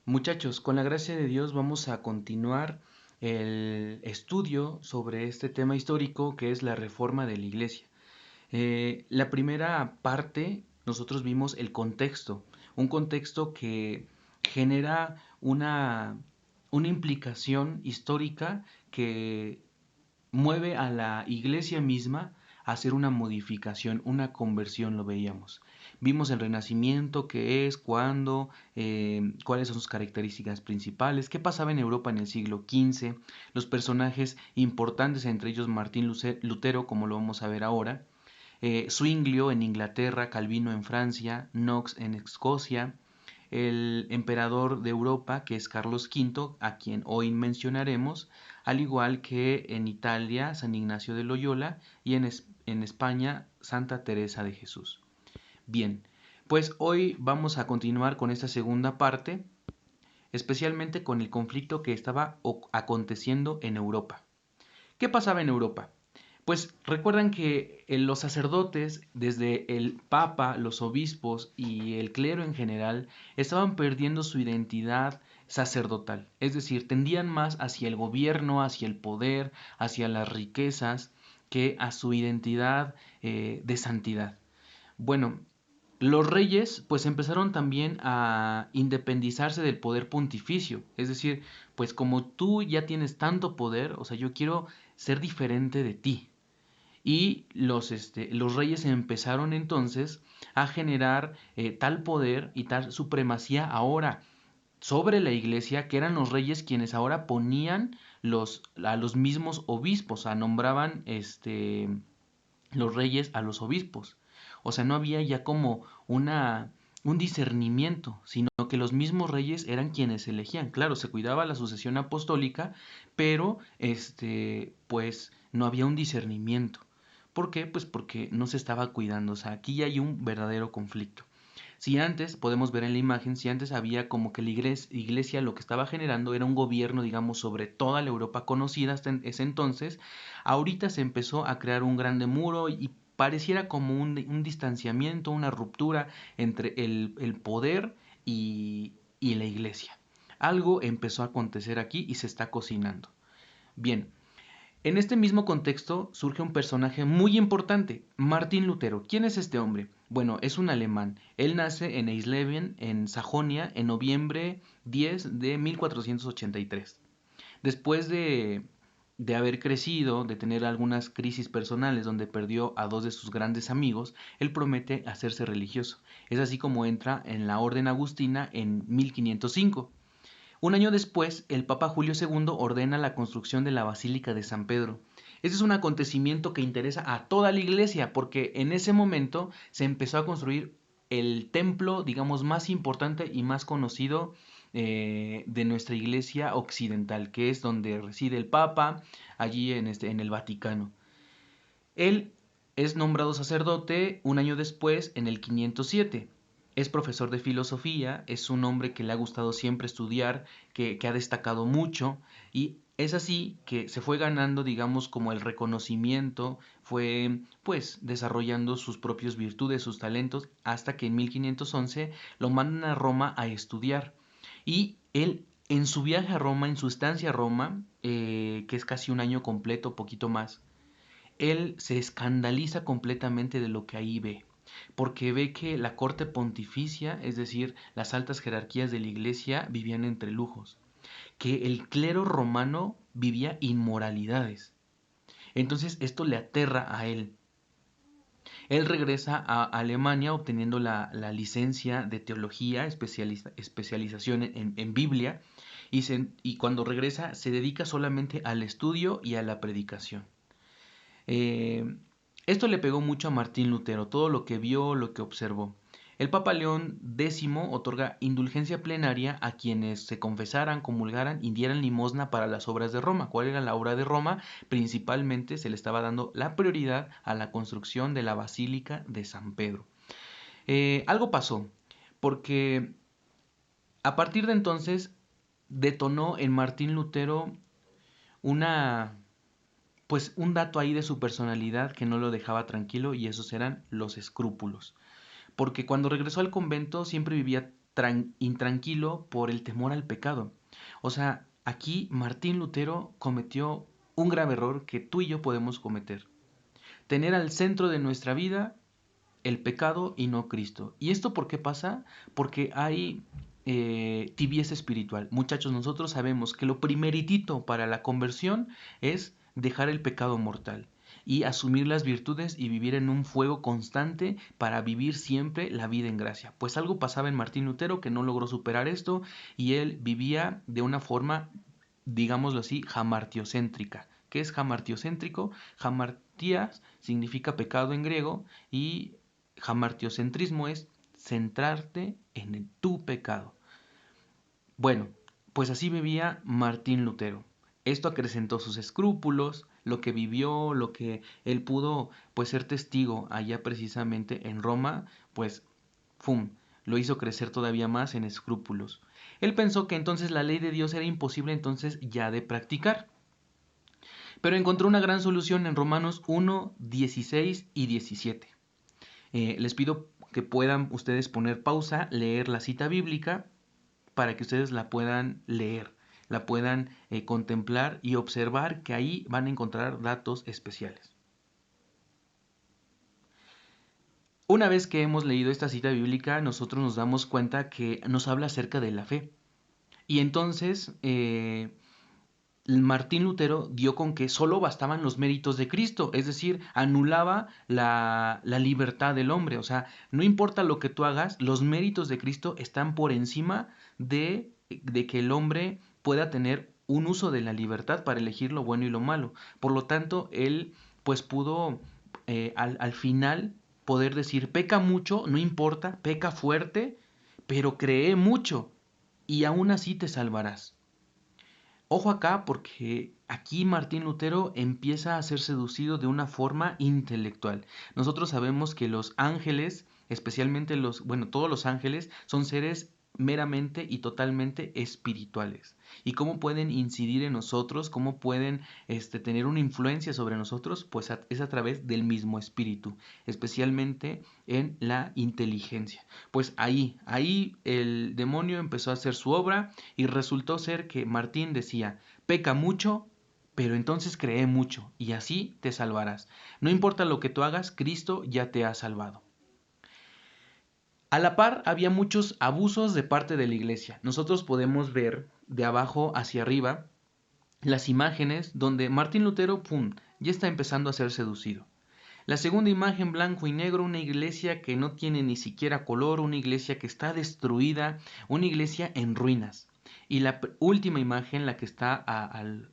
Muchachos, con la gracia de Dios vamos a continuar el estudio sobre este tema histórico que es la reforma de la iglesia. La primera parte, nosotros vimos el contexto, un contexto que genera una implicación histórica que mueve a la iglesia misma a hacer una modificación, una conversión, lo veíamos. Vimos el Renacimiento, qué es, cuándo, cuáles son sus características principales, qué pasaba en Europa en el siglo XV, los personajes importantes, entre ellos Martín Lutero, como lo vamos a ver ahora, Zwinglio en Inglaterra, Calvino en Francia, Knox en Escocia, el emperador de Europa, que es Carlos V, a quien hoy mencionaremos, al igual que en Italia, San Ignacio de Loyola, y en España, Santa Teresa de Jesús. Bien, pues hoy vamos a continuar con esta segunda parte, especialmente con el conflicto que estaba aconteciendo en Europa. ¿Qué pasaba en Europa? Pues recuerdan que los sacerdotes, desde el papa, los obispos y el clero en general, estaban perdiendo su identidad sacerdotal. Es decir, tendían más hacia el gobierno, hacia el poder, hacia las riquezas, que a su identidad de santidad. Bueno, los reyes pues empezaron también a independizarse del poder pontificio, es decir, pues como tú ya tienes tanto poder, o sea, yo quiero ser diferente de ti. Y los reyes empezaron entonces a generar tal poder y tal supremacía ahora sobre la iglesia, que eran los reyes quienes ahora ponían a los mismos obispos, o sea, nombraban los reyes a los obispos. O sea, no había ya como un discernimiento, sino que los mismos reyes eran quienes elegían. Claro, se cuidaba la sucesión apostólica, pero pues no había un discernimiento. ¿Por qué? Pues porque no se estaba cuidando. O sea, aquí ya hay un verdadero conflicto. Si antes, podemos ver en la imagen, si antes había como que la iglesia lo que estaba generando era un gobierno, digamos, sobre toda la Europa conocida hasta ese entonces, ahorita se empezó a crear un grande muro y pareciera como un distanciamiento, una ruptura entre el poder y la iglesia. Algo empezó a acontecer aquí y se está cocinando. Bien, en este mismo contexto surge un personaje muy importante, Martín Lutero. ¿Quién es este hombre? Bueno, es un alemán. Él nace en Eisleben, en Sajonia, en noviembre 10 de 1483. Después de haber crecido, de tener algunas crisis personales donde perdió a dos de sus grandes amigos, él promete hacerse religioso. Es así como entra en la Orden Agustina en 1505. Un año después, el Papa Julio II ordena la construcción de la Basílica de San Pedro. Este es un acontecimiento que interesa a toda la iglesia porque en ese momento se empezó a construir el templo, digamos, más importante y más conocido de nuestra iglesia occidental, que es donde reside el Papa, allí en el Vaticano. Él es nombrado sacerdote un año después, en el 507. Es profesor de filosofía, es un hombre que le ha gustado siempre estudiar, que ha destacado mucho y es así que se fue ganando, digamos, como el reconocimiento, fue pues desarrollando sus propias virtudes, sus talentos, hasta que en 1511 lo mandan a Roma a estudiar. Y él, en su viaje a Roma, en su estancia a Roma, que es casi un año completo, poquito más, él se escandaliza completamente de lo que ahí ve, porque ve que la corte pontificia, es decir, las altas jerarquías de la iglesia, vivían entre lujos, que el clero romano vivía inmoralidades. Entonces esto le aterra a él. Él regresa a Alemania obteniendo la licencia de teología, especialización en Biblia, y cuando regresa se dedica solamente al estudio y a la predicación. Eh, Esto le pegó mucho a Martín Lutero, todo lo que vio, lo que observó. El Papa León X otorga indulgencia plenaria a quienes se confesaran, comulgaran y dieran limosna para las obras de Roma. ¿Cuál era la obra de Roma? Principalmente se le estaba dando la prioridad a la construcción de la Basílica de San Pedro. Algo pasó, porque a partir de entonces detonó en Martín Lutero una pues un dato ahí de su personalidad que no lo dejaba tranquilo y esos eran los escrúpulos. Porque cuando regresó al convento siempre vivía intranquilo por el temor al pecado. O sea, aquí Martín Lutero cometió un grave error que tú y yo podemos cometer. Tener al centro de nuestra vida el pecado y no Cristo. ¿Y esto por qué pasa? Porque hay tibieza espiritual. Muchachos, nosotros sabemos que lo primeritito para la conversión es dejar el pecado mortal y asumir las virtudes y vivir en un fuego constante para vivir siempre la vida en gracia. Pues algo pasaba en Martín Lutero que no logró superar esto y él vivía de una forma, digámoslo así, jamartiocéntrica. ¿Qué es jamartiocéntrico? Jamartías significa pecado en griego y jamartiocentrismo es centrarte en tu pecado. Bueno, pues así vivía Martín Lutero. Esto acrecentó sus escrúpulos, lo que vivió, lo que él pudo pues ser testigo allá precisamente en Roma, pues ¡fum! Lo hizo crecer todavía más en escrúpulos. Él pensó que entonces la ley de Dios era imposible entonces ya de practicar. Pero encontró una gran solución en Romanos 1, 16 y 17. Les pido que puedan ustedes poner pausa, leer la cita bíblica para que ustedes la puedan leer, la puedan contemplar y observar que ahí van a encontrar datos especiales. Una vez que hemos leído esta cita bíblica, nosotros nos damos cuenta que nos habla acerca de la fe. Y entonces Martín Lutero dio con que solo bastaban los méritos de Cristo, es decir, anulaba la libertad del hombre. O sea, no importa lo que tú hagas, los méritos de Cristo están por encima de que el hombre pueda tener un uso de la libertad para elegir lo bueno y lo malo. Por lo tanto, él pues pudo al final poder decir, peca mucho, no importa, peca fuerte, pero cree mucho y aún así te salvarás. Ojo acá porque aquí Martín Lutero empieza a ser seducido de una forma intelectual. Nosotros sabemos que los ángeles, especialmente todos los ángeles son seres meramente y totalmente espirituales. ¿Y cómo pueden incidir en nosotros? ¿Cómo pueden tener una influencia sobre nosotros? Pues es a través del mismo espíritu, especialmente en la inteligencia. Pues ahí el demonio empezó a hacer su obra y resultó ser que Martín decía, peca mucho, pero entonces cree mucho y así te salvarás. No importa lo que tú hagas, Cristo ya te ha salvado. A la par había muchos abusos de parte de la iglesia. Nosotros podemos ver de abajo hacia arriba las imágenes donde Martín Lutero, ¡pum!, ya está empezando a ser seducido. La segunda imagen, blanco y negro, una iglesia que no tiene ni siquiera color, una iglesia que está destruida, una iglesia en ruinas. Y la última imagen, la que está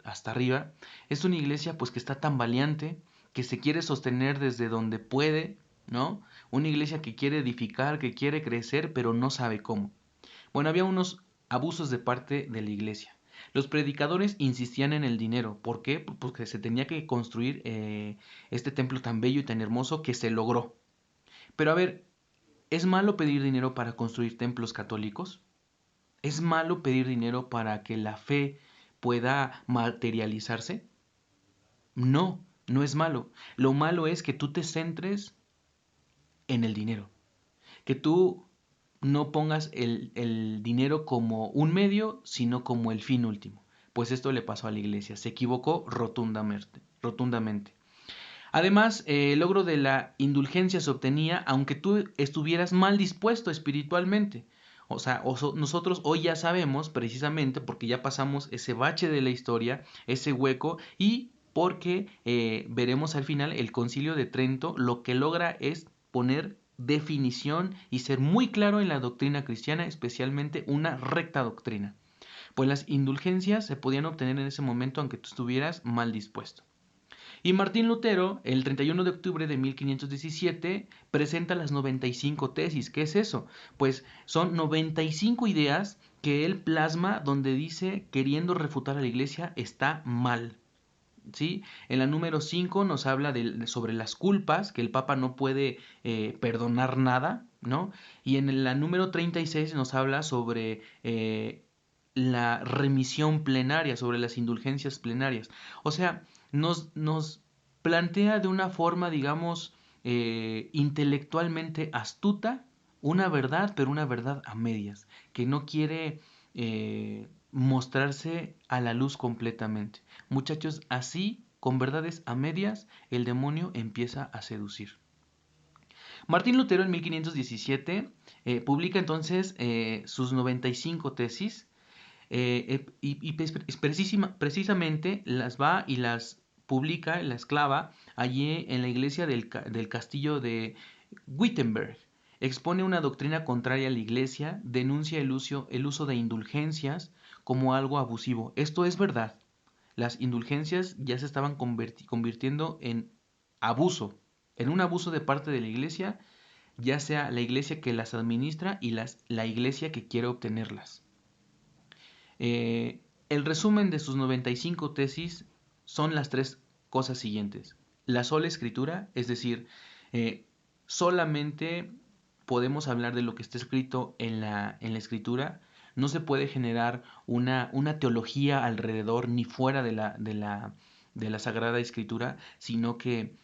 hasta arriba, es una iglesia pues que está tambaleante, que se quiere sostener desde donde puede, ¿no? Una iglesia que quiere edificar, que quiere crecer, pero no sabe cómo. Bueno, había unos abusos de parte de la iglesia. Los predicadores insistían en el dinero. ¿Por qué? Porque se tenía que construir este templo tan bello y tan hermoso que se logró. Pero a ver, ¿es malo pedir dinero para construir templos católicos? ¿Es malo pedir dinero para que la fe pueda materializarse? No, no es malo. Lo malo es que tú te centres en el dinero. Que tú no pongas el dinero como un medio, sino como el fin último. Pues esto le pasó a la iglesia. Se equivocó rotundamente. Además, el logro de la indulgencia se obtenía aunque tú estuvieras mal dispuesto espiritualmente. O sea, nosotros hoy ya sabemos precisamente porque ya pasamos ese bache de la historia, ese hueco, y porque veremos al final el Concilio de Trento lo que logra es poner definición y ser muy claro en la doctrina cristiana, especialmente una recta doctrina. Pues las indulgencias se podían obtener en ese momento aunque tú estuvieras mal dispuesto. Y Martín Lutero, el 31 de octubre de 1517, presenta las 95 tesis. ¿Qué es eso? Pues son 95 ideas que él plasma donde dice, queriendo refutar a la iglesia, está mal. ¿Sí? En la número 5 nos habla sobre las culpas, que el Papa no puede perdonar nada, ¿no? Y en la número 36 nos habla sobre la remisión plenaria, sobre las indulgencias plenarias. O sea, nos plantea de una forma, digamos, intelectualmente astuta una verdad, pero una verdad a medias, que no quiere mostrarse a la luz completamente. Muchachos, así, con verdades a medias, el demonio empieza a seducir. Martín Lutero en 1517 publica entonces sus 95 tesis precisamente las va y las publica, las clava allí en la iglesia del castillo de Wittenberg. Expone una doctrina contraria a la iglesia, denuncia el uso de indulgencias como algo abusivo. Esto es verdad. Las indulgencias ya se estaban convirtiendo en abuso, en un abuso de parte de la iglesia, ya sea la iglesia que las administra y la iglesia que quiere obtenerlas. El resumen de sus 95 tesis son las tres cosas siguientes. La sola escritura, es decir, eh, solamente podemos hablar de lo que está escrito en la escritura. No se puede generar una teología alrededor ni fuera de la Sagrada Escritura, sino que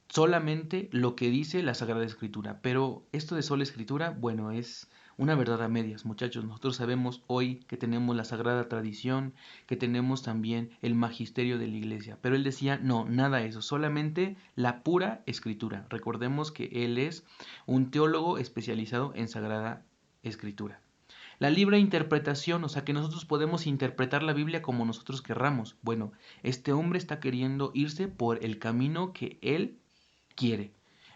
solamente lo que dice la Sagrada Escritura. Pero esto de sola Escritura, bueno, es una verdad a medias, muchachos. Nosotros sabemos hoy que tenemos la Sagrada Tradición, que tenemos también el magisterio de la Iglesia. Pero él decía, no, nada de eso, solamente la pura Escritura. Recordemos que él es un teólogo especializado en Sagrada Escritura. La libre interpretación, o sea que nosotros podemos interpretar la Biblia como nosotros querramos. Bueno, este hombre está queriendo irse por el camino que él quiere.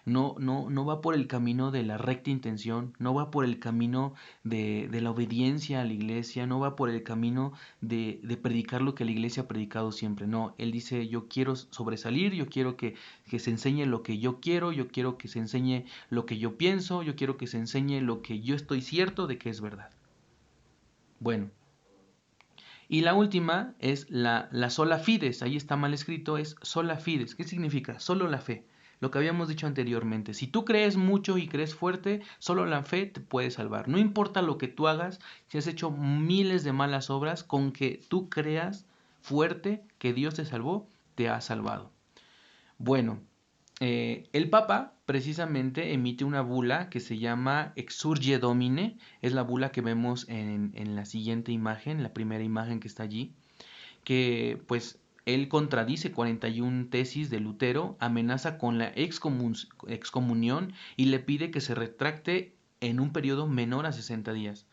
No va por el camino de la recta intención, no va por el camino de la obediencia a la iglesia, no va por el camino de predicar lo que la iglesia ha predicado siempre. No, él dice, yo quiero sobresalir, yo quiero que se enseñe lo que yo quiero que se enseñe lo que yo pienso, yo quiero que se enseñe lo que yo estoy cierto de que es verdad. Bueno, y la última es la sola fides, ahí está mal escrito, es sola fides. ¿Qué significa? Solo la fe. Lo que habíamos dicho anteriormente. Si tú crees mucho y crees fuerte, solo la fe te puede salvar. No importa lo que tú hagas, si has hecho miles de malas obras, con que tú creas fuerte que Dios te salvó, te ha salvado. Bueno, el Papa precisamente emite una bula que se llama Exsurge Domine, es la bula que vemos en la siguiente imagen, la primera imagen que está allí, que pues él contradice 41 tesis de Lutero, amenaza con la excomunión y le pide que se retracte en un periodo menor a 60 días.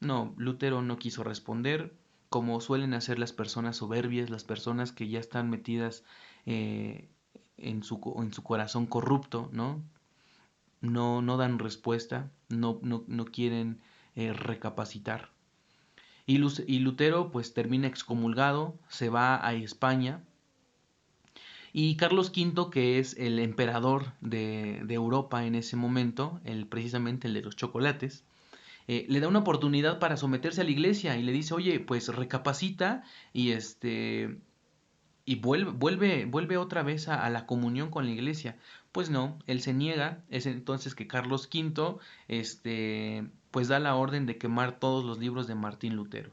No, Lutero no quiso responder, como suelen hacer las personas soberbias, las personas que ya están metidas eh, en su corazón corrupto, ¿no? No dan respuesta, no quieren recapacitar. Y Lutero pues termina excomulgado, se va a España y Carlos V, que es el emperador de Europa en ese momento, precisamente el de los chocolates, le da una oportunidad para someterse a la iglesia y le dice, oye, pues recapacita y vuelve otra vez a la comunión con la iglesia. Pues no, él se niega, es entonces que Carlos V pues da la orden de quemar todos los libros de Martín Lutero.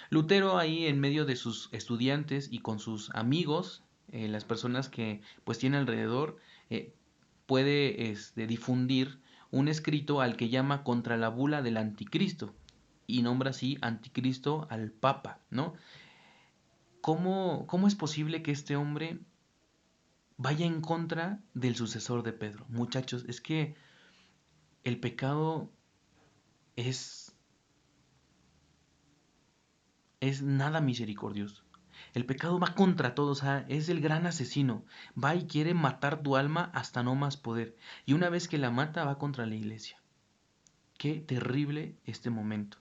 Lutero ahí en medio de sus estudiantes y con sus amigos, las personas que pues tiene alrededor, eh, puede difundir un escrito al que llama contra la bula del anticristo y nombra así anticristo al papa, ¿no? ¿Cómo es posible que este hombre vaya en contra del sucesor de Pedro? Muchachos, es que el pecado es, es nada misericordioso. El pecado va contra todo, o sea, es el gran asesino. Va y quiere matar tu alma hasta no más poder. Y una vez que la mata, va contra la iglesia. Qué terrible este momento.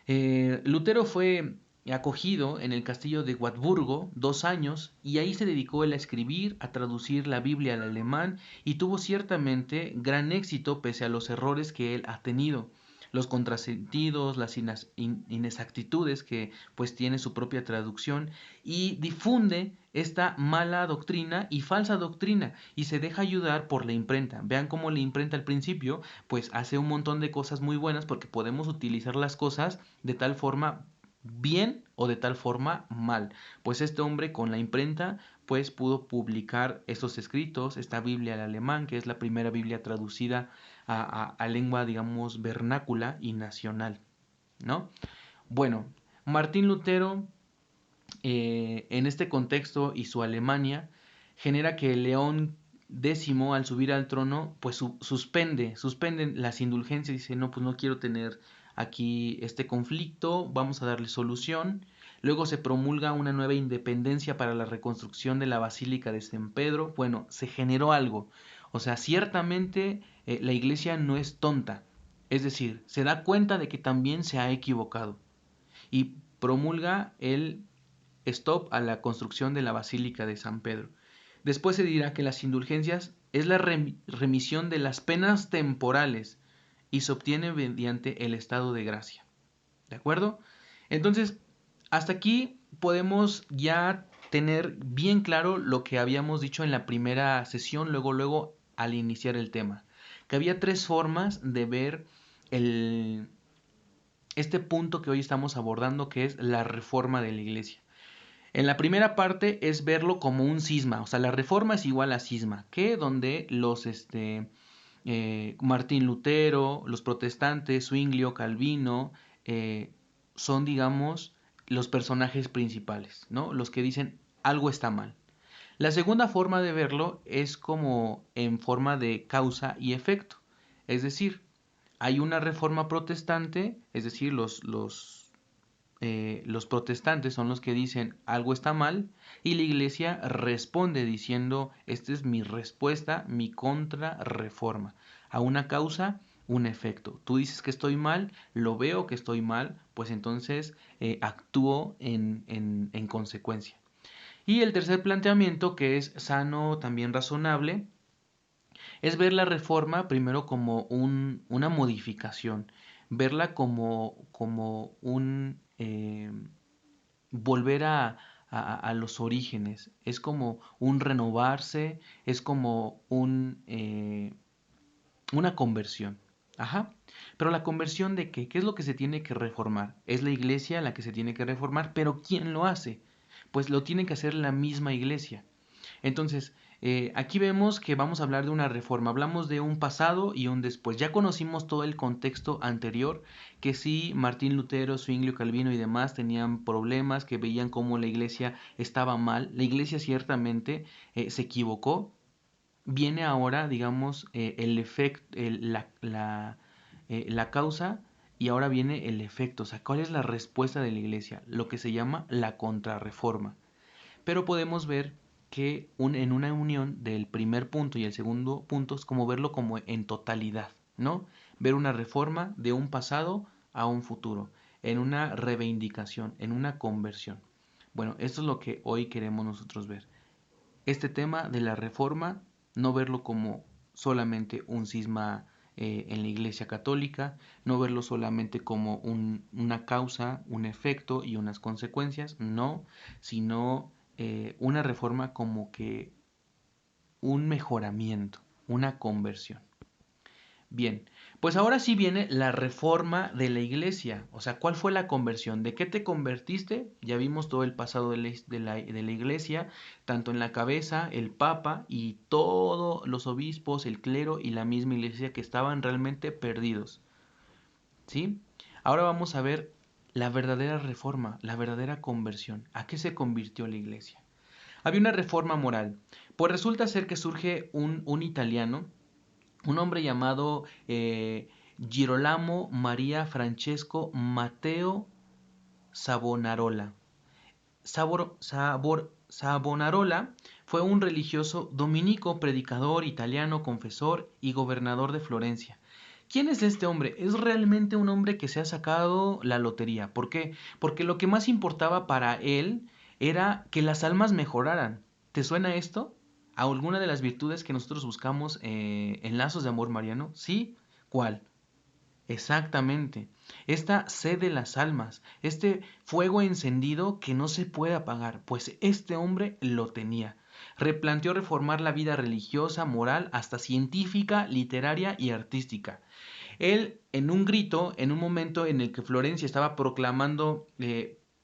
Lutero fue acogido en el castillo de Wartburgo 2 años y ahí se dedicó él a escribir, a traducir la Biblia al alemán y tuvo ciertamente gran éxito pese a los errores que él ha tenido, los contrasentidos, las inexactitudes que pues tiene su propia traducción y difunde esta mala doctrina y falsa doctrina y se deja ayudar por la imprenta. Vean cómo la imprenta al principio pues hace un montón de cosas muy buenas porque podemos utilizar las cosas de tal forma bien o de tal forma mal. Pues este hombre con la imprenta pues pudo publicar estos escritos, esta Biblia al alemán, que es la primera Biblia traducida a lengua, digamos, vernácula y nacional, ¿no? Bueno, Martín Lutero, en este contexto y su Alemania, genera que León X, al subir al trono, pues suspende las indulgencias, dice, no, pues no quiero tener aquí este conflicto, vamos a darle solución. Luego se promulga una nueva independencia para la reconstrucción de la Basílica de San Pedro. Bueno, se generó algo. O sea, ciertamente la iglesia no es tonta. Es decir, se da cuenta de que también se ha equivocado y promulga el stop a la construcción de la Basílica de San Pedro. Después se dirá que las indulgencias es la remisión de las penas temporales y se obtiene mediante el estado de gracia. ¿De acuerdo? Entonces, hasta aquí podemos ya tener bien claro lo que habíamos dicho en la primera sesión, luego al iniciar el tema, que había tres formas de ver este punto que hoy estamos abordando, que es la reforma de la iglesia. En la primera parte es verlo como un cisma, o sea, la reforma es igual a cisma, que donde los Martín Lutero, los protestantes, Zwinglio, Calvino, son, digamos, los personajes principales, ¿no? Los que dicen algo está mal. La segunda forma de verlo es como en forma de causa y efecto, es decir, hay una reforma protestante, es decir, los protestantes son los que dicen algo está mal y la iglesia responde diciendo esta es mi respuesta, mi contrarreforma a una causa, un efecto. Tú dices que estoy mal, lo veo que estoy mal, pues entonces actúo en consecuencia. Y el tercer planteamiento, que es sano, también razonable, es ver la reforma primero como una modificación, verla como un volver a los orígenes, es como un renovarse, es como una conversión. Ajá. Pero la conversión de qué? ¿Qué es lo que se tiene que reformar? Es la iglesia la que se tiene que reformar, pero ¿quién lo hace? Pues lo tiene que hacer la misma iglesia. Entonces, aquí vemos que vamos a hablar de una reforma. Hablamos de un pasado y un después. Ya conocimos todo el contexto anterior, que sí, Martín Lutero, Zwinglio, Calvino y demás tenían problemas, que veían cómo la iglesia estaba mal. La iglesia ciertamente se equivocó. Viene ahora, digamos, el efecto, la causa y ahora viene el efecto. O sea, ¿cuál es la respuesta de la iglesia? Lo que se llama la contrarreforma. Pero podemos ver que en una unión del primer punto y el segundo punto es como verlo como en totalidad, ¿no? Ver una reforma de un pasado a un futuro, en una reivindicación, en una conversión. Bueno, esto es lo que hoy queremos nosotros ver. Este tema de la reforma, no verlo como solamente un cisma en la Iglesia Católica, no verlo solamente como una causa, un efecto y unas consecuencias, no, sino una reforma como que un mejoramiento, una conversión. Bien, pues ahora sí viene la reforma de la iglesia. O sea, ¿cuál fue la conversión? ¿De qué te convertiste? Ya vimos todo el pasado de la iglesia, tanto en la cabeza, el papa y todos los obispos, el clero y la misma iglesia que estaban realmente perdidos. ¿Sí? Ahora vamos a ver la verdadera reforma, la verdadera conversión. ¿A qué se convirtió la iglesia? Había una reforma moral. Pues resulta ser que surge un italiano, un hombre llamado Girolamo María Francesco Matteo Savonarola. Savonarola fue un religioso dominico, predicador, italiano, confesor y gobernador de Florencia. ¿Quién es este hombre? Es realmente un hombre que se ha sacado la lotería. ¿Por qué? Porque lo que más importaba para él era que las almas mejoraran. ¿Te suena esto? ¿A alguna de las virtudes que nosotros buscamos en lazos de amor mariano? ¿Sí? ¿Cuál? Exactamente. Esta sed de las almas, este fuego encendido que no se puede apagar, pues este hombre lo tenía. Replanteó reformar la vida religiosa, moral, hasta científica, literaria y artística. Él, en un grito, en un momento en el que Florencia estaba proclamando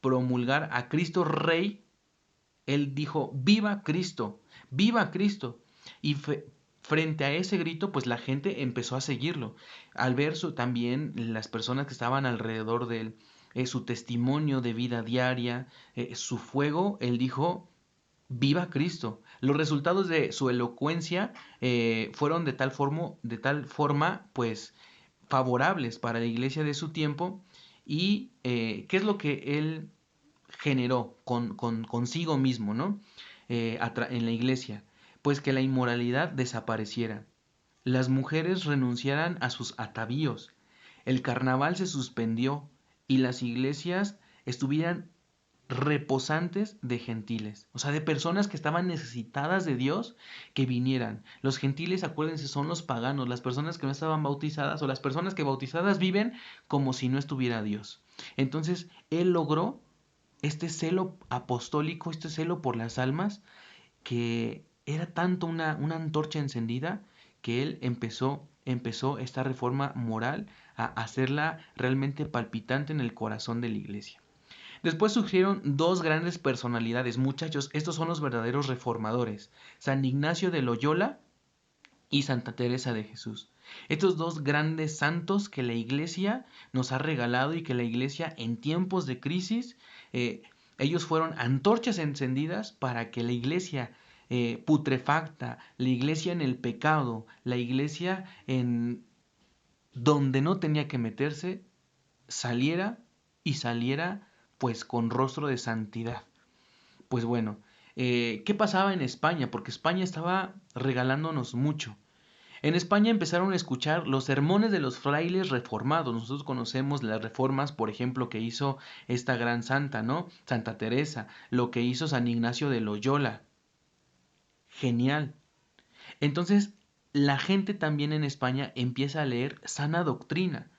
promulgar a Cristo Rey, él dijo, viva Cristo, viva Cristo. Y Frente a ese grito, pues la gente empezó a seguirlo. Al ver también las personas que estaban alrededor de él, su testimonio de vida diaria, su fuego, él dijo, viva Cristo. Los resultados de su elocuencia fueron de tal forma, pues, favorables para la iglesia de su tiempo. Y qué es lo que él generó consigo mismo, ¿no? En la iglesia, pues que la inmoralidad desapareciera, las mujeres renunciaran a sus atavíos, el carnaval se suspendió y las iglesias estuvieran reposantes de gentiles, o sea, de personas que estaban necesitadas de Dios, que vinieran. Los gentiles, acuérdense, son los paganos, las personas que no estaban bautizadas o las personas que bautizadas viven como si no estuviera Dios. Entonces, él logró este celo apostólico, este celo por las almas, que era tanto una antorcha encendida que él empezó esta reforma moral a hacerla realmente palpitante en el corazón de la iglesia. Después surgieron dos grandes personalidades, muchachos, estos son los verdaderos reformadores, San Ignacio de Loyola y Santa Teresa de Jesús. Estos dos grandes santos que la iglesia nos ha regalado y que la iglesia en tiempos de crisis, eh, ellos fueron antorchas encendidas para que la iglesia putrefacta, la iglesia en el pecado, la iglesia en donde no tenía que meterse, saliera y saliera pues con rostro de santidad. Pues bueno, ¿qué pasaba en España? Porque España estaba regalándonos mucho. En España empezaron a escuchar los sermones de los frailes reformados. Nosotros conocemos las reformas, por ejemplo, que hizo esta gran santa, ¿no? Santa Teresa, lo que hizo San Ignacio de Loyola. Genial. Entonces, la gente también en España empieza a leer sana doctrina.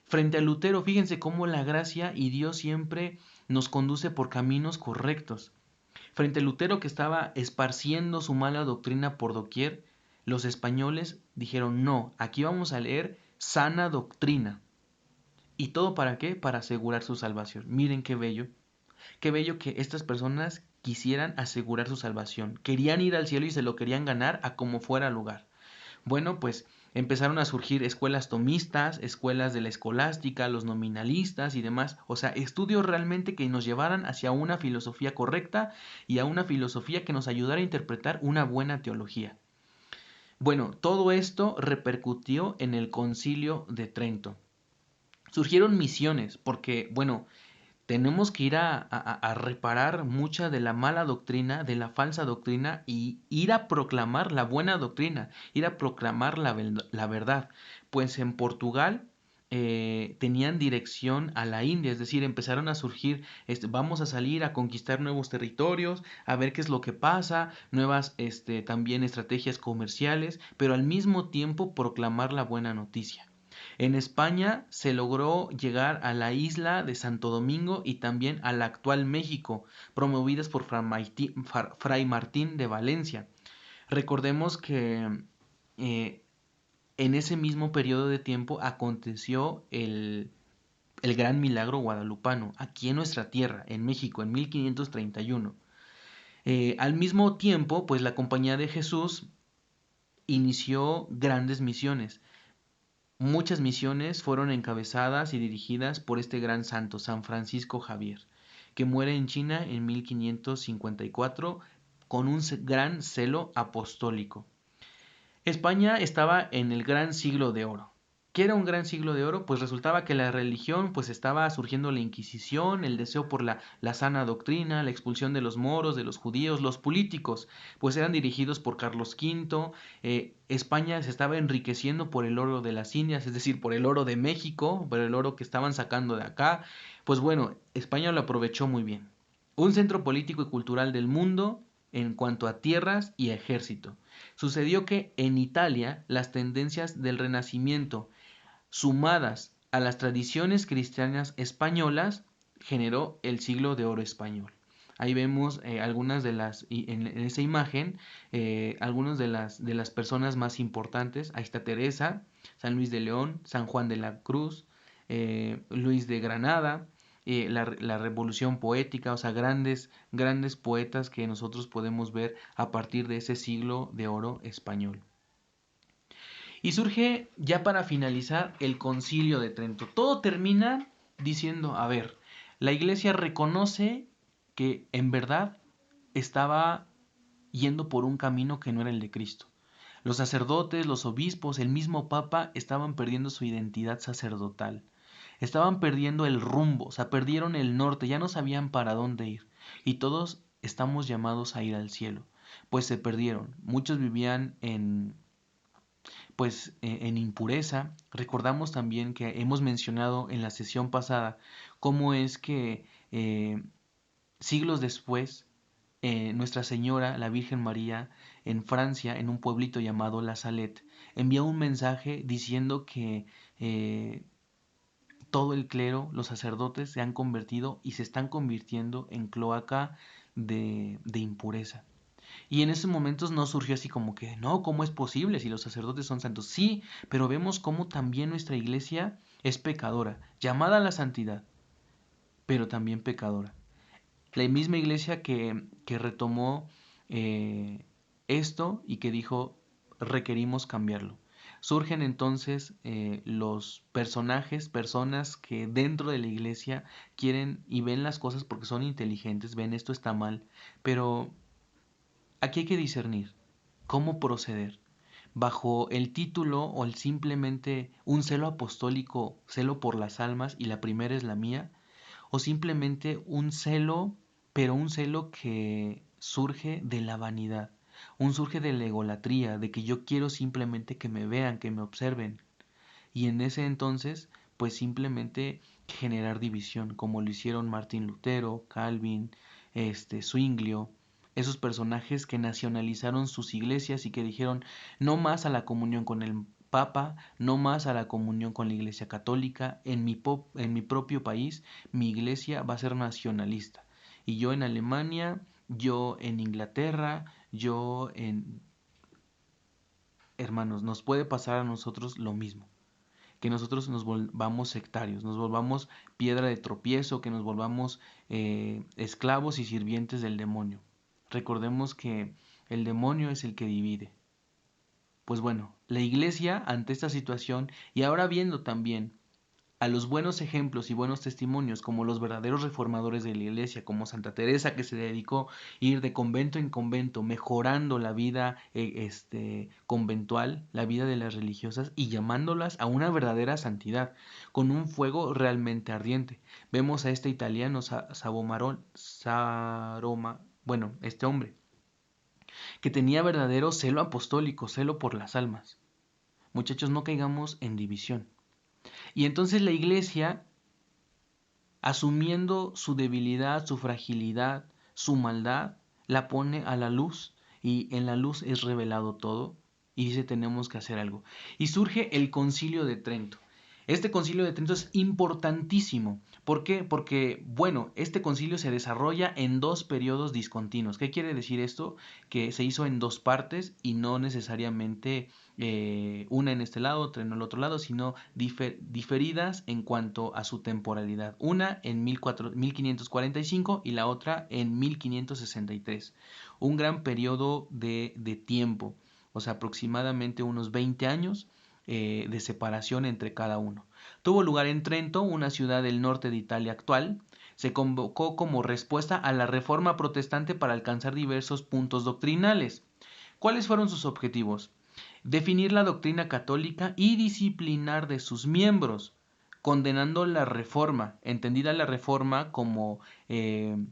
Frente a Lutero, fíjense cómo la gracia y Dios siempre nos conduce por caminos correctos. Frente a Lutero, que estaba esparciendo su mala doctrina por doquier, los españoles dijeron, no, aquí vamos a leer sana doctrina. ¿Y todo para qué? Para asegurar su salvación. Miren qué bello que estas personas quisieran asegurar su salvación. Querían ir al cielo y se lo querían ganar a como fuera lugar. Bueno, pues empezaron a surgir escuelas tomistas, escuelas de la escolástica, los nominalistas y demás. O sea, estudios realmente que nos llevaran hacia una filosofía correcta y a una filosofía que nos ayudara a interpretar una buena teología. Bueno, todo esto repercutió en el Concilio de Trento. Surgieron misiones porque, bueno, tenemos que ir a reparar mucha de la mala doctrina, de la falsa doctrina y ir a proclamar la buena doctrina, ir a proclamar la verdad. Pues en Portugal tenían dirección a la India, es decir, empezaron a surgir, vamos a salir a conquistar nuevos territorios, a ver qué es lo que pasa, nuevas también estrategias comerciales, pero al mismo tiempo proclamar la buena noticia. En España se logró llegar a la isla de Santo Domingo y también a la actual México, promovidas por Fray Martín de Valencia. Recordemos que en ese mismo periodo de tiempo aconteció el gran milagro guadalupano, aquí en nuestra tierra, en México, en 1531. Al mismo tiempo, pues la Compañía de Jesús inició grandes misiones. Muchas misiones fueron encabezadas y dirigidas por este gran santo, San Francisco Javier, que muere en China en 1554 con un gran celo apostólico. España estaba en el gran siglo de oro. ¿Qué era un gran siglo de oro? Pues resultaba que la religión, pues estaba surgiendo la Inquisición, el deseo por la sana doctrina, la expulsión de los moros, de los judíos, los políticos, pues eran dirigidos por Carlos V. España se estaba enriqueciendo por el oro de las Indias, es decir, por el oro de México, por el oro que estaban sacando de acá. Pues bueno, España lo aprovechó muy bien. Un centro político y cultural del mundo en cuanto a tierras y ejército. Sucedió que en Italia las tendencias del Renacimiento, sumadas a las tradiciones cristianas españolas, generó el siglo de oro español. Ahí vemos algunas de las, en esa imagen, algunas de las personas más importantes. Ahí está Teresa, San Luis de León, San Juan de la Cruz, Luis de Granada, la revolución poética, o sea, grandes poetas que nosotros podemos ver a partir de ese siglo de oro español. Y surge, ya para finalizar, el Concilio de Trento. Todo termina diciendo, a ver, la iglesia reconoce que en verdad estaba yendo por un camino que no era el de Cristo. Los sacerdotes, los obispos, el mismo papa estaban perdiendo su identidad sacerdotal. Estaban perdiendo el rumbo, o sea, perdieron el norte, ya no sabían para dónde ir. Y todos estamos llamados a ir al cielo. Pues se perdieron. Muchos vivían en impureza. Recordamos también que hemos mencionado en la sesión pasada cómo es que siglos después Nuestra Señora, la Virgen María, en Francia, en un pueblito llamado La Salette, envía un mensaje diciendo que todo el clero, los sacerdotes, se han convertido y se están convirtiendo en cloaca de impureza. Y en esos momentos no surgió así como que, no, ¿cómo es posible si los sacerdotes son santos? Sí, pero vemos cómo también nuestra iglesia es pecadora, llamada a la santidad, pero también pecadora. La misma iglesia que retomó esto y que dijo, requerimos cambiarlo. Surgen entonces los personajes, personas que dentro de la iglesia quieren y ven las cosas porque son inteligentes, ven esto está mal, pero aquí hay que discernir cómo proceder. Bajo el título o el simplemente un celo apostólico, celo por las almas y la primera es la mía, o simplemente un celo, pero un celo que surge de la vanidad, un surge de la egolatría, de que yo quiero simplemente que me vean, que me observen. Y en ese entonces, pues simplemente generar división, como lo hicieron Martín Lutero, Calvin, Zwinglio, esos personajes que nacionalizaron sus iglesias y que dijeron no más a la comunión con el Papa, no más a la comunión con la Iglesia Católica, en mi propio país mi iglesia va a ser nacionalista. Y yo en Alemania, yo en Inglaterra, yo en... Hermanos, nos puede pasar a nosotros lo mismo, que nosotros nos volvamos sectarios, nos volvamos piedra de tropiezo, que nos volvamos esclavos y sirvientes del demonio. Recordemos que el demonio es el que divide. Pues bueno, la iglesia ante esta situación y ahora viendo también a los buenos ejemplos y buenos testimonios como los verdaderos reformadores de la iglesia, como Santa Teresa que se dedicó a ir de convento en convento, mejorando la vida conventual, la vida de las religiosas y llamándolas a una verdadera santidad, con un fuego realmente ardiente. Vemos a este italiano este hombre, que tenía verdadero celo apostólico, celo por las almas. Muchachos, no caigamos en división. Y entonces la iglesia, asumiendo su debilidad, su fragilidad, su maldad, la pone a la luz y en la luz es revelado todo y dice tenemos que hacer algo. Y surge el Concilio de Trento. Este Concilio de Trento es importantísimo. ¿Por qué? Porque, bueno, este concilio se desarrolla en dos periodos discontinuos. ¿Qué quiere decir esto? Que se hizo en dos partes y no necesariamente una en este lado, otra en el otro lado, sino diferidas en cuanto a su temporalidad. Una en 1545 y la otra en 1563. Un gran periodo de tiempo, o sea, aproximadamente unos 20 años de separación entre cada uno. Tuvo lugar en Trento, una ciudad del norte de Italia actual. Se convocó como respuesta a la reforma protestante para alcanzar diversos puntos doctrinales. ¿Cuáles fueron sus objetivos? Definir la doctrina católica y disciplinar de sus miembros, condenando la reforma, entendida la reforma como el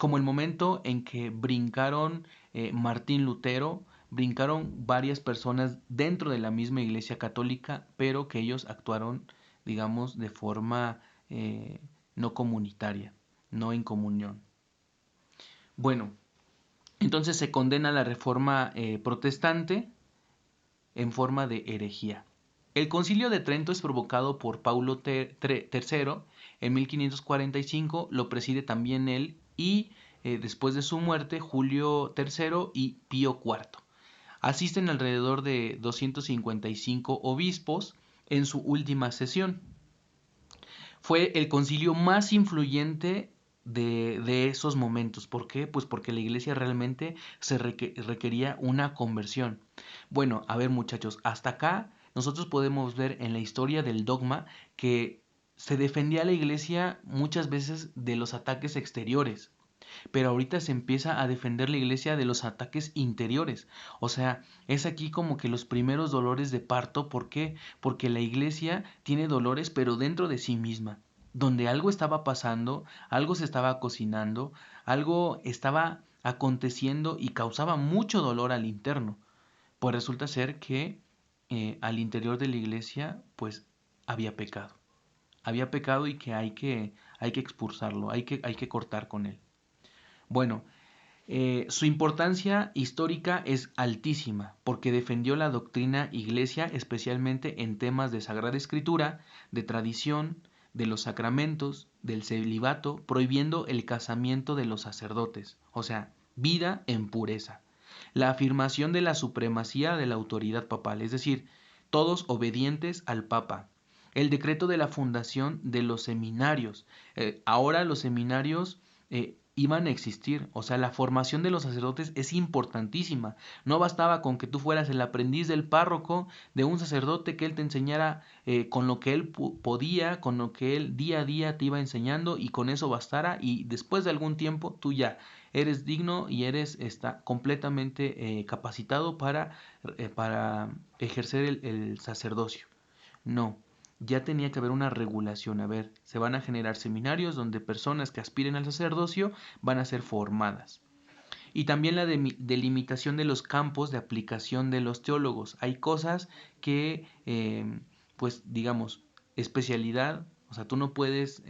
momento en que brincaron Martín Lutero, brincaron varias personas dentro de la misma iglesia católica, pero que ellos actuaron, digamos, de forma no comunitaria, no en comunión. Bueno, entonces se condena la reforma protestante en forma de herejía. El Concilio de Trento es provocado por Paulo III en 1545, lo preside también él y después de su muerte Julio III y Pío IV. Asisten alrededor de 255 obispos en su última sesión. Fue el concilio más influyente de esos momentos. ¿Por qué? Pues porque la iglesia realmente requería una conversión. Bueno, a ver muchachos, hasta acá nosotros podemos ver en la historia del dogma que se defendía a la iglesia muchas veces de los ataques exteriores, pero ahorita se empieza a defender la iglesia de los ataques interiores. O sea, es aquí como que los primeros dolores de parto. ¿Por qué? Porque la iglesia tiene dolores, pero dentro de sí misma, donde algo estaba pasando, algo se estaba cocinando, algo estaba aconteciendo y causaba mucho dolor al interno. Pues resulta ser que al interior de la iglesia, pues había pecado. Había pecado y que hay que expulsarlo, hay que cortar con él. Bueno, su importancia histórica es altísima porque defendió la doctrina iglesia especialmente en temas de Sagrada Escritura, de tradición, de los sacramentos, del celibato, prohibiendo el casamiento de los sacerdotes, o sea, vida en pureza. La afirmación de la supremacía de la autoridad papal, es decir, todos obedientes al Papa. El decreto de la fundación de los seminarios. Ahora los seminarios iban a existir. O sea, la formación de los sacerdotes es importantísima. No bastaba con que tú fueras el aprendiz del párroco, de un sacerdote, que él te enseñara con lo que él podía, con lo que él día a día te iba enseñando, y con eso bastara, y después de algún tiempo tú ya eres digno y está completamente capacitado para ejercer el sacerdocio. No, ya tenía que haber una regulación. A ver, se van a generar seminarios donde personas que aspiren al sacerdocio van a ser formadas. Y también la delimitación de los campos de aplicación de los teólogos. Hay cosas que, pues digamos, especialidad, o sea, tú no puedes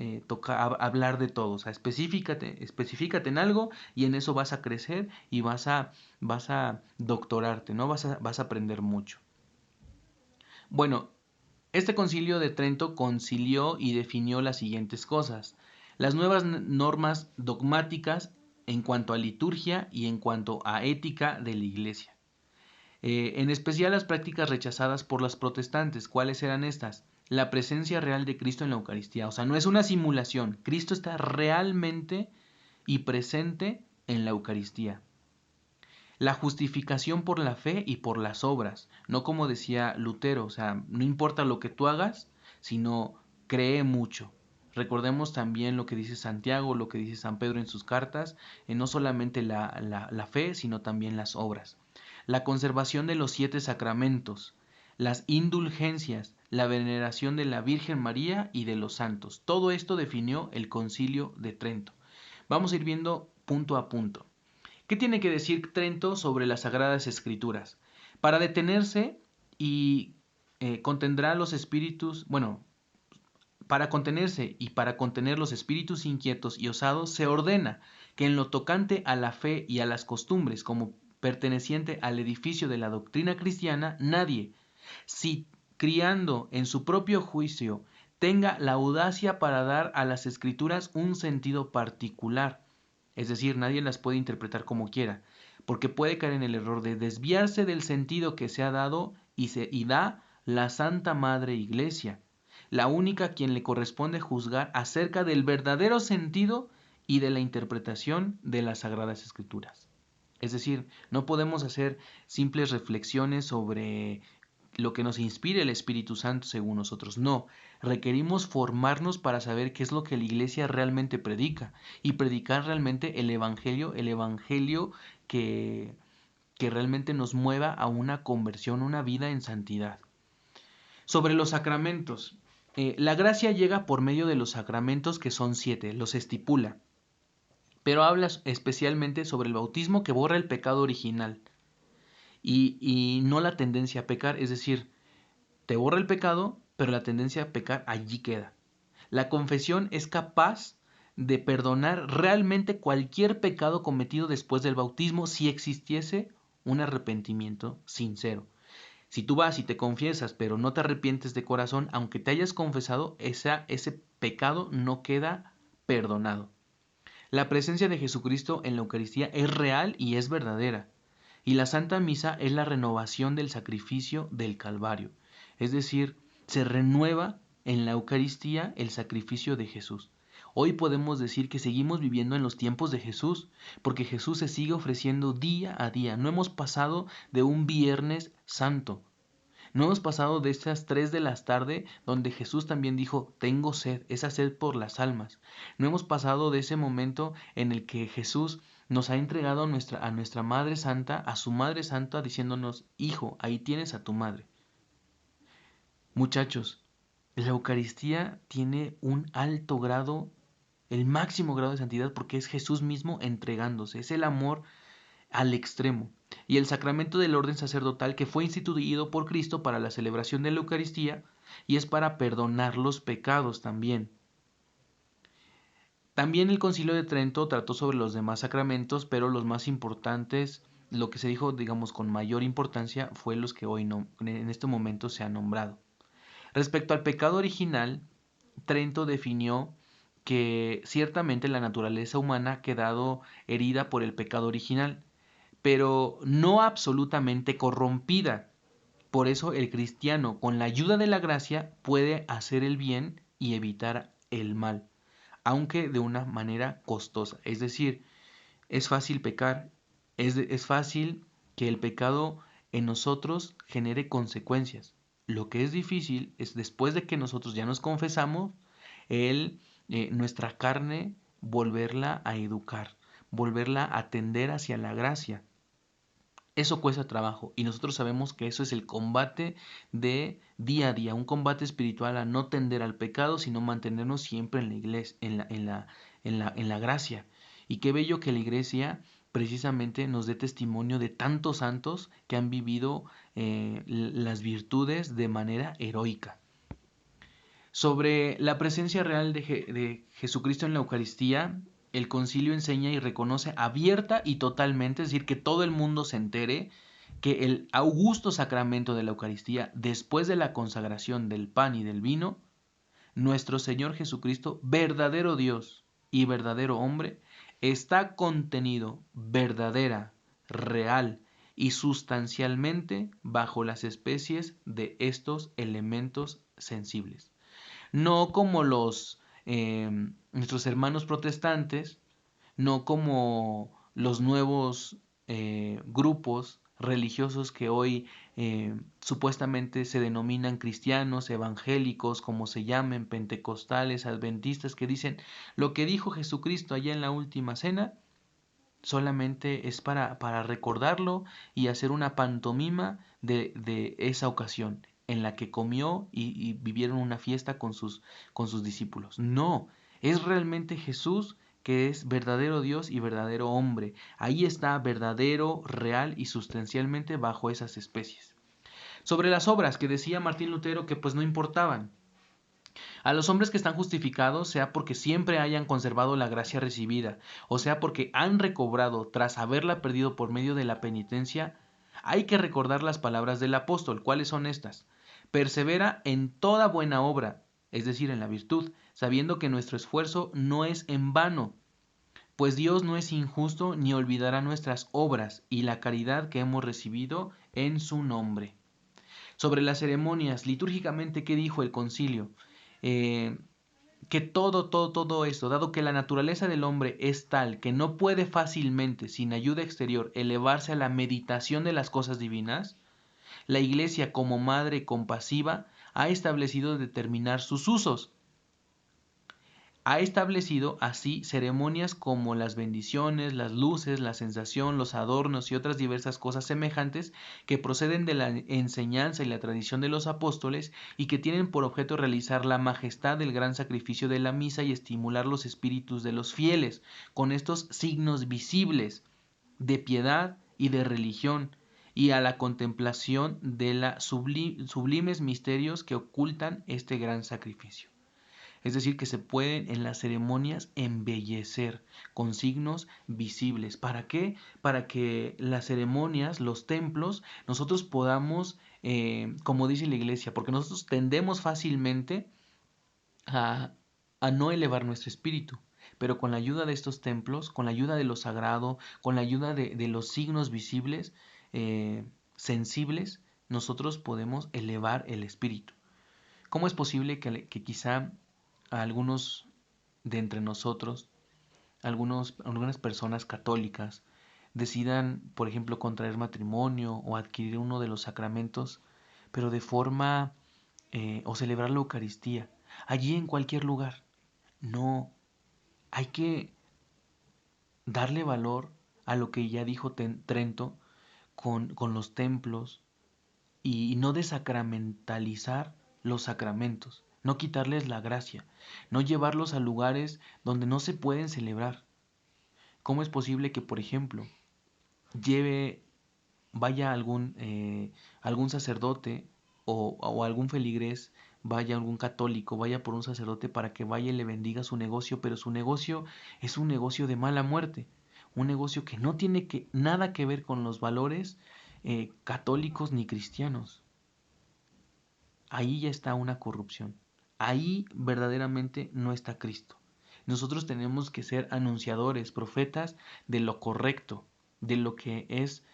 hablar de todo. O sea, específicate en algo y en eso vas a crecer y vas a doctorarte, ¿no? Vas a aprender mucho. Bueno, este concilio de Trento concilió y definió las siguientes cosas: las nuevas normas dogmáticas en cuanto a liturgia y en cuanto a ética de la Iglesia. En especial las prácticas rechazadas por los protestantes. ¿Cuáles eran estas? La presencia real de Cristo en la Eucaristía. O sea, no es una simulación. Cristo está realmente y presente en la Eucaristía. La justificación por la fe y por las obras, no como decía Lutero, o sea, no importa lo que tú hagas, sino cree mucho. Recordemos también lo que dice Santiago, lo que dice San Pedro en sus cartas, no solamente la fe, sino también las obras. La conservación de los 7 sacramentos, las indulgencias, la veneración de la Virgen María y de los santos. Todo esto definió el Concilio de Trento. Vamos a ir viendo punto a punto. ¿Qué tiene que decir Trento sobre las Sagradas Escrituras? Para detenerse y contendrá los espíritus, bueno, para contenerse y para contener los espíritus inquietos y osados, se ordena que en lo tocante a la fe y a las costumbres, como perteneciente al edificio de la doctrina cristiana, nadie, si criando en su propio juicio, tenga la audacia para dar a las escrituras un sentido particular. Es decir, nadie las puede interpretar como quiera, porque puede caer en el error de desviarse del sentido que se ha dado y da la Santa Madre Iglesia, la única a quien le corresponde juzgar acerca del verdadero sentido y de la interpretación de las Sagradas Escrituras. Es decir, no podemos hacer simples reflexiones sobre lo que nos inspire el Espíritu Santo según nosotros. No, requerimos formarnos para saber qué es lo que la Iglesia realmente predica y predicar realmente el Evangelio que realmente nos mueva a una conversión, una vida en santidad. Sobre los sacramentos. La gracia llega por medio de los sacramentos, que son 7, los estipula, pero habla especialmente sobre el bautismo, que borra el pecado original y no la tendencia a pecar. Es decir, te borra el pecado, pero la tendencia a pecar allí queda. La confesión es capaz de perdonar realmente cualquier pecado cometido después del bautismo si existiese un arrepentimiento sincero. Si tú vas y te confiesas, pero no te arrepientes de corazón, aunque te hayas confesado, ese pecado no queda perdonado. La presencia de Jesucristo en la Eucaristía es real y es verdadera. Y la Santa Misa es la renovación del sacrificio del Calvario. Es decir, se renueva en la Eucaristía el sacrificio de Jesús. Hoy podemos decir que seguimos viviendo en los tiempos de Jesús, porque Jesús se sigue ofreciendo día a día. No hemos pasado de un Viernes Santo. No hemos pasado de estas 3 de la tarde donde Jesús también dijo, tengo sed, esa sed por las almas. No hemos pasado de ese momento en el que Jesús nos ha entregado a nuestra Madre Santa, a su Madre Santa, diciéndonos, hijo, ahí tienes a tu madre. Muchachos, la Eucaristía tiene un alto grado, el máximo grado de santidad porque es Jesús mismo entregándose, es el amor al extremo. Y el sacramento del orden sacerdotal que fue instituido por Cristo para la celebración de la Eucaristía y es para perdonar los pecados también. También el Concilio de Trento trató sobre los demás sacramentos, pero los más importantes, lo que se dijo, digamos, con mayor importancia, fue los que hoy no, en este momento se han nombrado. Respecto al pecado original, Trento definió que ciertamente la naturaleza humana ha quedado herida por el pecado original, pero no absolutamente corrompida. Por eso el cristiano, con la ayuda de la gracia, puede hacer el bien y evitar el mal, aunque de una manera costosa. Es decir, es fácil pecar, es fácil que el pecado en nosotros genere consecuencias. Lo que es difícil es después de que nosotros ya nos confesamos, nuestra carne volverla a educar, volverla a tender hacia la gracia. Eso cuesta trabajo y nosotros sabemos que eso es el combate de día a día, un combate espiritual a no tender al pecado, sino mantenernos siempre en la iglesia, en la gracia. Y qué bello que la iglesia precisamente nos dé testimonio de tantos santos que han vivido las virtudes de manera heroica. Sobre la presencia real de Jesucristo en la Eucaristía, el concilio enseña y reconoce abierta y totalmente, es decir, que todo el mundo se entere, que el augusto sacramento de la Eucaristía, después de la consagración del pan y del vino, nuestro Señor Jesucristo, verdadero Dios y verdadero hombre, está contenido verdadera, real y sustancialmente bajo las especies de estos elementos sensibles. No como nuestros hermanos protestantes, no como los nuevos grupos religiosos que hoy supuestamente se denominan cristianos, evangélicos, como se llamen, pentecostales, adventistas, que dicen lo que dijo Jesucristo allá en la última cena solamente es para recordarlo y hacer una pantomima de esa ocasión en la que comió y vivieron una fiesta con sus discípulos. No, es realmente Jesús que es verdadero Dios y verdadero hombre. Ahí está verdadero, real y sustancialmente bajo esas especies. Sobre las obras que decía Martín Lutero que pues no importaban. A los hombres que están justificados, sea porque siempre hayan conservado la gracia recibida, o sea porque han recobrado tras haberla perdido por medio de la penitencia, hay que recordar las palabras del apóstol. ¿Cuáles son estas? Persevera en toda buena obra, es decir, en la virtud, sabiendo que nuestro esfuerzo no es en vano, pues Dios no es injusto ni olvidará nuestras obras y la caridad que hemos recibido en su nombre. Sobre las ceremonias, litúrgicamente, ¿qué dijo el concilio? Eh, que todo esto, dado que la naturaleza del hombre es tal que no puede fácilmente, sin ayuda exterior, elevarse a la meditación de las cosas divinas, la Iglesia, como madre compasiva, ha establecido determinar sus usos. Ha establecido así ceremonias como las bendiciones, las luces, la sensación, los adornos y otras diversas cosas semejantes que proceden de la enseñanza y la tradición de los apóstoles y que tienen por objeto realizar la majestad del gran sacrificio de la misa y estimular los espíritus de los fieles con estos signos visibles de piedad y de religión y a la contemplación de los sublimes misterios que ocultan este gran sacrificio. Es decir, que se pueden en las ceremonias embellecer con signos visibles. ¿Para qué? Para que las ceremonias, los templos, nosotros podamos, como dice la iglesia, porque nosotros tendemos fácilmente a, a no elevar nuestro espíritu. Pero con la ayuda de estos templos, con la ayuda de lo sagrado, con la ayuda de los signos visibles, sensibles, nosotros podemos elevar el espíritu. ¿Cómo es posible que quizá a algunos de entre nosotros, algunas personas católicas, decidan, por ejemplo, contraer matrimonio o adquirir uno de los sacramentos, pero de forma, o celebrar la Eucaristía, allí en cualquier lugar. No, hay que darle valor a lo que ya dijo Trento con los templos y no desacramentalizar los sacramentos, no quitarles la gracia, no llevarlos a lugares donde no se pueden celebrar. ¿Cómo es posible que, por ejemplo, lleve, vaya algún sacerdote o algún feligrés, vaya algún católico, vaya por un sacerdote para que vaya y le bendiga su negocio, pero su negocio es un negocio de mala muerte, un negocio que no tiene nada que ver con los valores católicos ni cristianos? Ahí ya está una corrupción. Ahí verdaderamente no está Cristo. Nosotros tenemos que ser anunciadores, profetas de lo correcto, de lo que es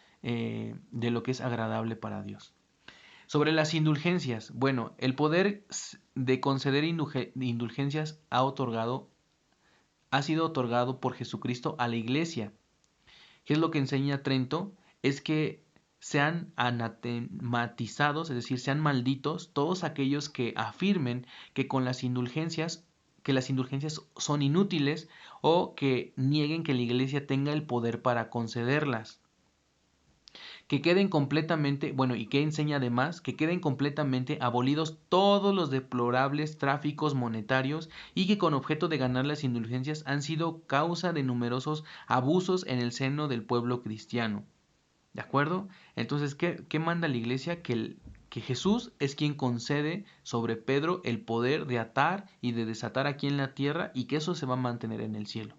agradable para Dios. Sobre las indulgencias, bueno, el poder de conceder indulgencias ha sido otorgado por Jesucristo a la Iglesia. ¿Qué es lo que enseña Trento? Es que sean anatematizados, es decir, sean malditos todos aquellos que afirmen que las indulgencias son inútiles o que nieguen que la Iglesia tenga el poder para concederlas. Que queden completamente, bueno, y que enseña además, que queden completamente abolidos todos los deplorables tráficos monetarios y que con objeto de ganar las indulgencias han sido causa de numerosos abusos en el seno del pueblo cristiano. ¿De acuerdo? Entonces, ¿qué manda la iglesia? Que Jesús es quien concede sobre Pedro el poder de atar y de desatar aquí en la tierra y que eso se va a mantener en el cielo.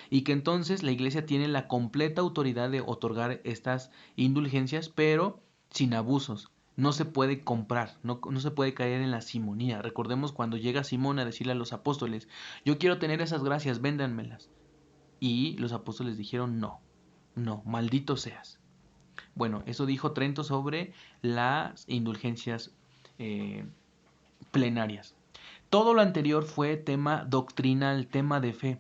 Y que entonces la iglesia tiene la completa autoridad de otorgar estas indulgencias, pero sin abusos. No se puede comprar, no se puede caer en la simonía. Recordemos cuando llega Simón a decirle a los apóstoles, yo quiero tener esas gracias, véndanmelas. Y los apóstoles dijeron, no, no, maldito seas. Bueno, eso dijo Trento sobre las indulgencias eh, plenarias. Todo lo anterior fue tema doctrinal, tema de fe,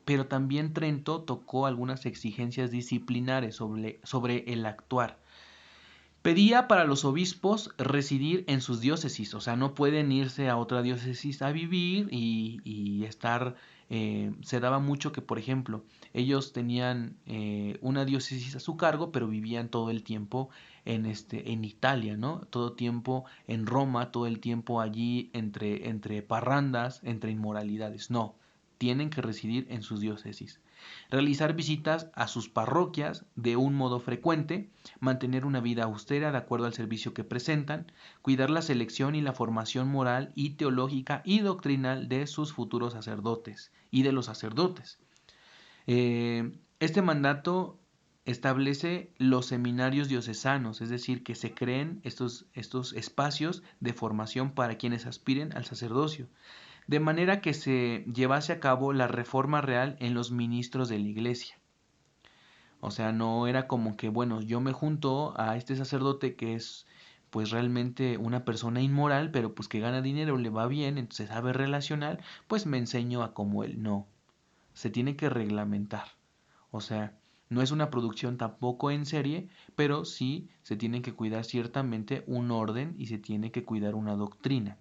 pero también Trento tocó algunas exigencias disciplinares sobre el actuar. Pedía para los obispos residir en sus diócesis, o sea, no pueden irse a otra diócesis a vivir y estar. Se daba mucho que, por ejemplo, ellos tenían una diócesis a su cargo, pero vivían todo el tiempo en Italia, ¿no? Todo tiempo en Roma, todo el tiempo allí entre parrandas, entre inmoralidades. No, tienen que residir en sus diócesis. Realizar visitas a sus parroquias de un modo frecuente, mantener una vida austera de acuerdo al servicio que presentan, cuidar la selección y la formación moral y teológica y doctrinal de sus futuros sacerdotes y de los sacerdotes. Este mandato establece los seminarios diocesanos, es decir, que se creen estos espacios de formación para quienes aspiren al sacerdocio, de manera que se llevase a cabo la reforma real en los ministros de la iglesia. O sea, no era como que, bueno, yo me junto a este sacerdote que es pues realmente una persona inmoral, pero pues que gana dinero, le va bien, entonces sabe relacionar, pues me enseño a como él. No, se tiene que reglamentar. O sea, no es una producción tampoco en serie, pero sí se tiene que cuidar ciertamente un orden y se tiene que cuidar una doctrina.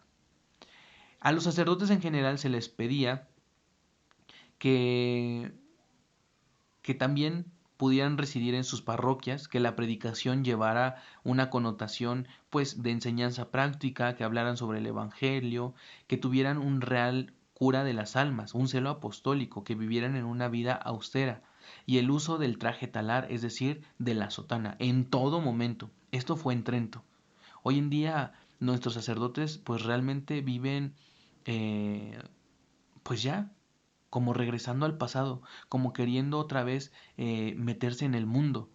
A los sacerdotes en general se les pedía que, que también pudieran residir en sus parroquias, que la predicación llevara una connotación pues de enseñanza práctica, que hablaran sobre el evangelio, que tuvieran un real cura de las almas, un celo apostólico, que vivieran en una vida austera y el uso del traje talar, es decir, de la sotana, en todo momento. Esto fue en Trento. Hoy en día nuestros sacerdotes pues realmente viven eh, pues ya como regresando al pasado, como queriendo otra vez meterse en el mundo.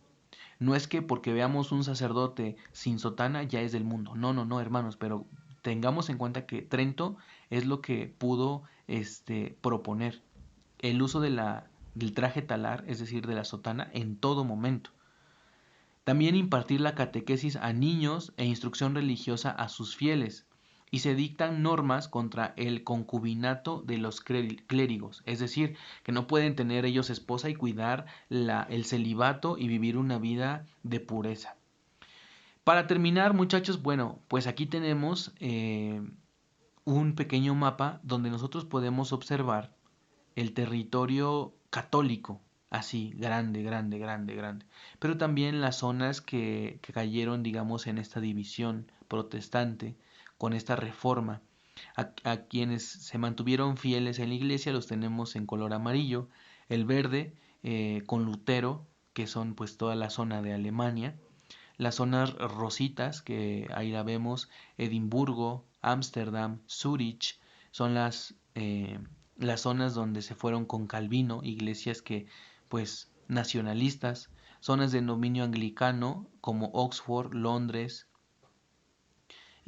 No es que porque veamos un sacerdote sin sotana ya es del mundo. No, no, no, hermanos, pero tengamos en cuenta que Trento es lo que pudo proponer el uso del traje talar, es decir, de la sotana, en todo momento. También impartir la catequesis a niños e instrucción religiosa a sus fieles. y se dictan normas contra el concubinato de los clérigos, es decir, que no pueden tener ellos esposa y cuidar el celibato y vivir una vida de pureza. Para terminar, muchachos, bueno, pues aquí tenemos un pequeño mapa donde nosotros podemos observar el territorio católico, así, grande, grande, grande, grande, pero también las zonas que cayeron, digamos, en esta división protestante, con esta reforma. A quienes se mantuvieron fieles en la iglesia los tenemos en color amarillo, el verde con Lutero, que son pues toda la zona de Alemania, las zonas rositas, que ahí la vemos, Edimburgo, Ámsterdam, Zúrich, son las zonas donde se fueron con Calvino, iglesias que, pues, nacionalistas, zonas de dominio anglicano como Oxford, Londres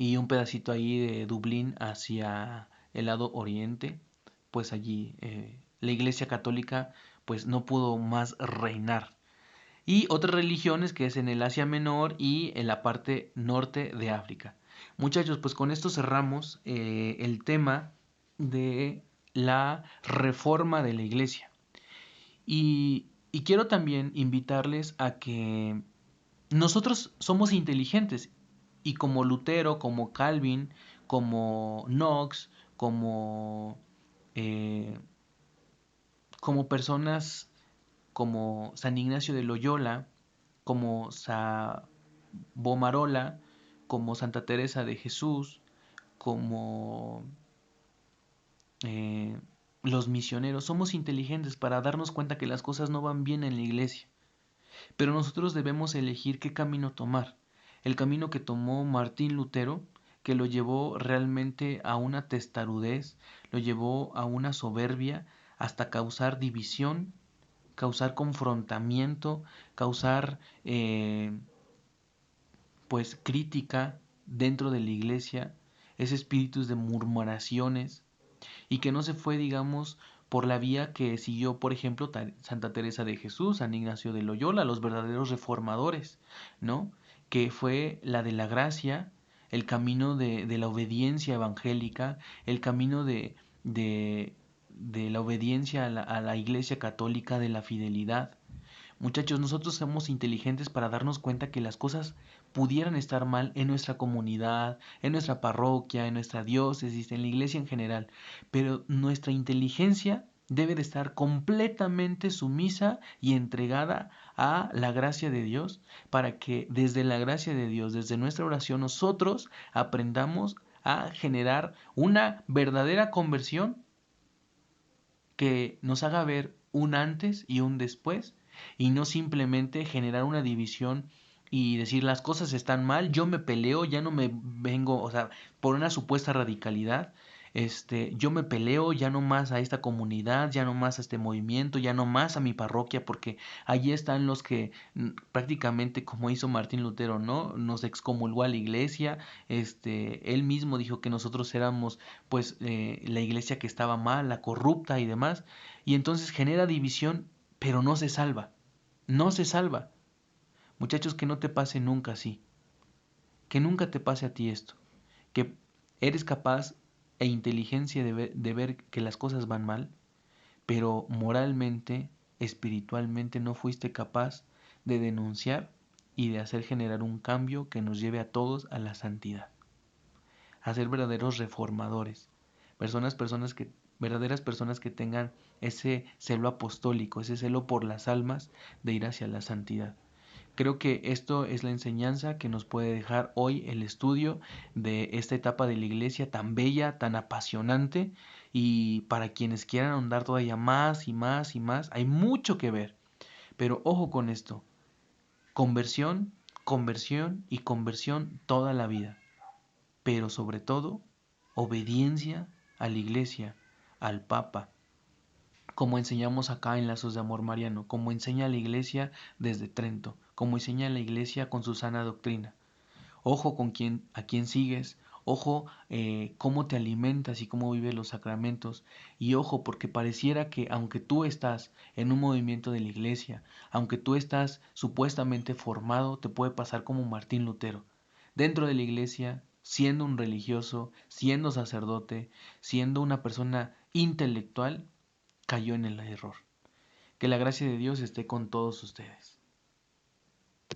y un pedacito ahí de Dublín hacia el lado oriente, pues allí la iglesia católica pues no pudo más reinar, y otras religiones que es en el Asia Menor y en la parte norte de África. Muchachos, pues con esto cerramos el tema de la reforma de la iglesia. Y quiero también invitarles a que nosotros somos inteligentes y como Lutero, como Calvin, como Knox, eh, como personas como San Ignacio de Loyola, como Savonarola, como Santa Teresa de Jesús, como eh, los misioneros, somos inteligentes para darnos cuenta que las cosas no van bien en la iglesia. Pero nosotros debemos elegir qué camino tomar. El camino que tomó Martín Lutero, que lo llevó realmente a una testarudez, lo llevó a una soberbia, hasta causar división, causar confrontamiento, causar pues crítica dentro de la iglesia, ese espíritu de murmuraciones, y que no se fue, digamos, por la vía que siguió, por ejemplo, Santa Teresa de Jesús, San Ignacio de Loyola, los verdaderos reformadores, ¿no? Que fue la de la gracia, el camino de la obediencia evangélica, el camino de la obediencia a la iglesia católica, de la fidelidad. Muchachos, nosotros somos inteligentes para darnos cuenta que las cosas pudieran estar mal en nuestra comunidad, en nuestra parroquia, en nuestra diócesis, en la iglesia en general, pero nuestra inteligencia debe de estar completamente sumisa y entregada a la gracia de Dios, para que desde la gracia de Dios, desde nuestra oración, nosotros aprendamos a generar una verdadera conversión que nos haga ver un antes y un después, y no simplemente generar una división y decir las cosas están mal, yo me peleo, ya no me vengo, o sea, por una supuesta radicalidad, yo me peleo ya no más a esta comunidad, ya no más a este movimiento, ya no más a mi parroquia, porque allí están los que prácticamente, como hizo Martín Lutero, ¿no? Nos excomulgó a la iglesia, él mismo dijo que nosotros éramos pues la iglesia que estaba mal, la corrupta y demás, y entonces genera división, pero no se salva, no se salva. Muchachos, que no te pase nunca así, que nunca te pase a ti esto, que eres capaz e inteligencia de ver que las cosas van mal, pero moralmente, espiritualmente no fuiste capaz de denunciar y de hacer generar un cambio que nos lleve a todos a la santidad, a ser verdaderos reformadores, verdaderas personas que tengan ese celo apostólico, ese celo por las almas de ir hacia la santidad. Creo que esto es la enseñanza que nos puede dejar hoy el estudio de esta etapa de la iglesia tan bella, tan apasionante, y para quienes quieran ahondar todavía más y más y más, hay mucho que ver. Pero ojo con esto, conversión, conversión y conversión toda la vida, pero sobre todo obediencia a la iglesia, al Papa, como enseñamos acá en Lazos de Amor Mariano, como enseña la iglesia desde Trento, como enseña la iglesia con su sana doctrina. Ojo con a quién sigues, ojo cómo te alimentas y cómo vives los sacramentos, y ojo porque pareciera que aunque tú estás en un movimiento de la iglesia, aunque tú estás supuestamente formado, te puede pasar como Martín Lutero. Dentro de la iglesia siendo un religioso, siendo sacerdote, siendo una persona intelectual, cayó en el error. Que la gracia de Dios esté con todos ustedes.